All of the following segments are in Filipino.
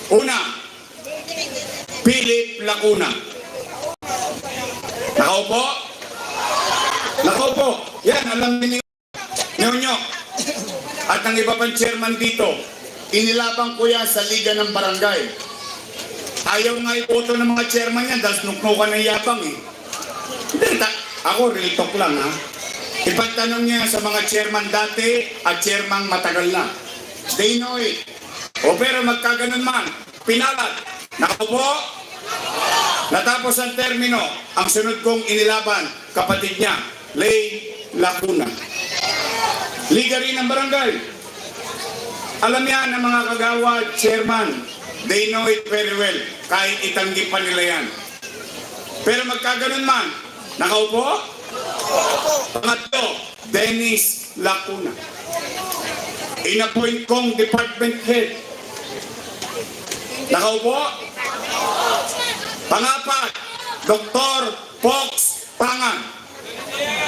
Una, Philip Lacuna. Nakaupo? Nakaupo. Yan, alam niyo nyo. At ang iba pang chairman dito, inilabang ko yan sa Liga ng Barangay. Ayaw nga ipoto ng mga chairman yan dahil nuknukan ng yabang eh. Ako, real talk lang ha. Ipagtanong niya sa mga chairman dati at chairman matagal na. They know it. O pero magkaganon man, pinalat. Nakaupo? Natapos ang termino, ang sunod kong inilaban, kapatid niya, Lay Lacuna. Liga rin ng barangay. Alam yan ng mga kagawad, chairman, they know it very well, kahit itanggi pa nila yan. Pero magkaganon man, nakaupo? Pangatlo, Dennis Lacuna. Inappoint kong department head. Nakaupo? Pangapat, Dr. Fox Pangan,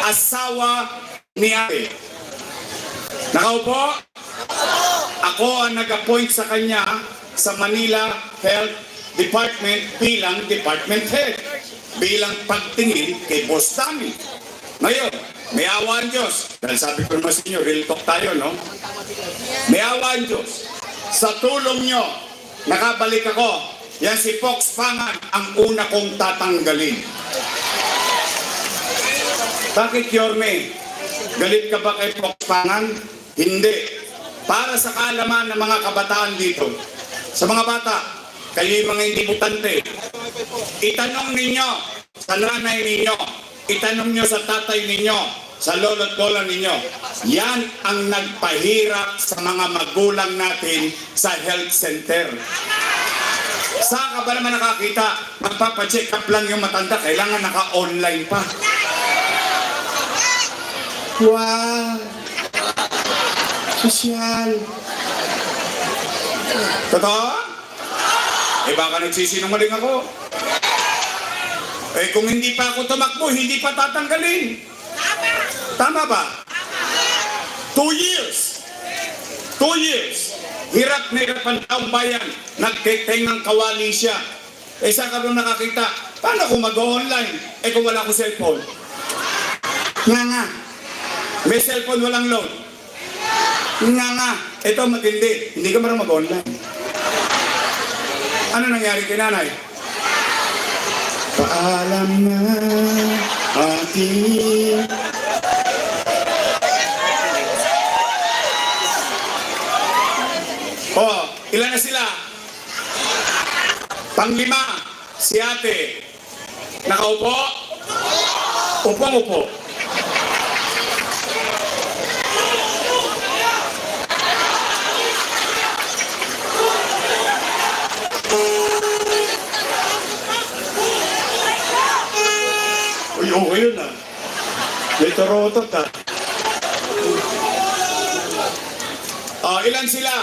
asawa ni Ate. Nakaupo? Ako ang nag-appoint sa kanya sa Manila Health Department bilang department head, bilang pagtingin kay Boss Danny. Ngayon, may awa ang Diyos. Dahil sabi ko naman sa inyo, real talk tayo, no? May awa ang Diyos. Sa tulong nyo, nakabalik ako. Yan si Fox Pangan ang una kong tatanggalin. Bakit, Yorme? Galit ka ba kay Fox Pangan? Hindi. Para sa kaalaman ng mga kabataan dito, sa mga bata, kayo yung mga hindi butante, itanong ninyo sa nanay ninyo, itanong nyo sa tatay ninyo, sa lolo't lola ninyo, yan ang nagpahirap sa mga magulang natin sa health center. Saan ka ba naman nakakita? Magpapacheck up lang yung matanda, kailangan naka-online pa. Wow! Sosyal! Totoo? Eh baka nagsisinungaling ako. Eh kung hindi pa ako tumakbo, hindi pa tatanggalin. Tama ba? 2 years. 2 years. Hirap na hirap ang taong bayan. Nagtitengang kawali siya. Eh saan ka doon nakakita? Paano kung mag-online? Eh kung wala akong cellphone? Nga. May cellphone walang load. Nga. Ito matindi. Hindi ka marang mag-online. Ano nangyari kay nanay? Paalam na aking oh, ilan na sila? Panglima, si Ate. Nakaupo? Upong-upo. Uy, okay yun ah. May torotot ah. Ilan sila?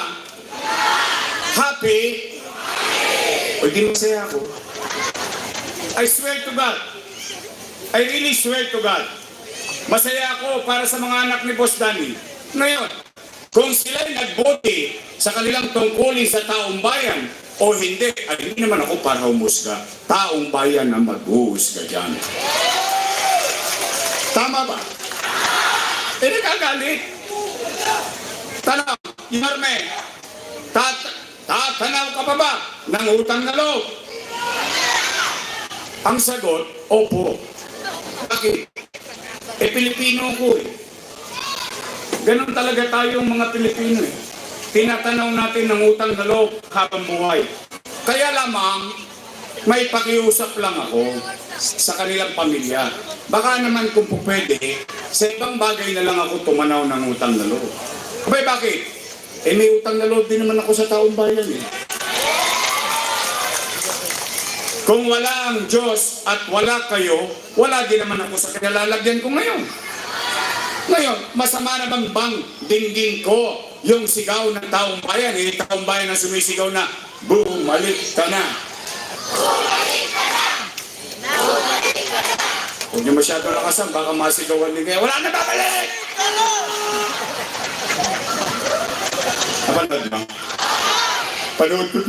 Happy? O di masaya ako. I swear to God. I really swear to God. Masaya ako para sa mga anak ni Boss Danny. Ngayon, kung sila'y nagbote sa kanilang tungkulin sa taong bayan o hindi, ay hindi naman ako para humusga. Taong bayan na maghuhusga dyan. Tama ba? Eh, nagkagalit. Tanong, Yorme, tatanaw ka pa ba ng utang na loob? Ang sagot, opo. Bakit? Eh, Pilipino ko eh. Ganon talaga tayong mga Pilipino eh. Tinatanaw natin ng utang na loob habang buhay. Kaya lamang, may pakiusap lang ako sa kanilang pamilya. Baka naman kung pwede, sa ibang bagay na lang ako tumanaw ng utang na loob. Abay, bakit? Eh, may utang na loob din naman ako sa taong bayan eh. Kung wala ang Diyos at wala kayo, wala din naman ako sa kinalalagyan ko ngayon. Ngayon, masama na bang dinggin ko yung sigaw ng taong bayan? Eh, taong bayan na sumisigaw na, bumalik ka na. Bumalik ka na. Bumalik ka na. Huwag niyo masyado lakasan, baka masigawan din kayo. Wala na babalik! Napanood mo? Panood ko.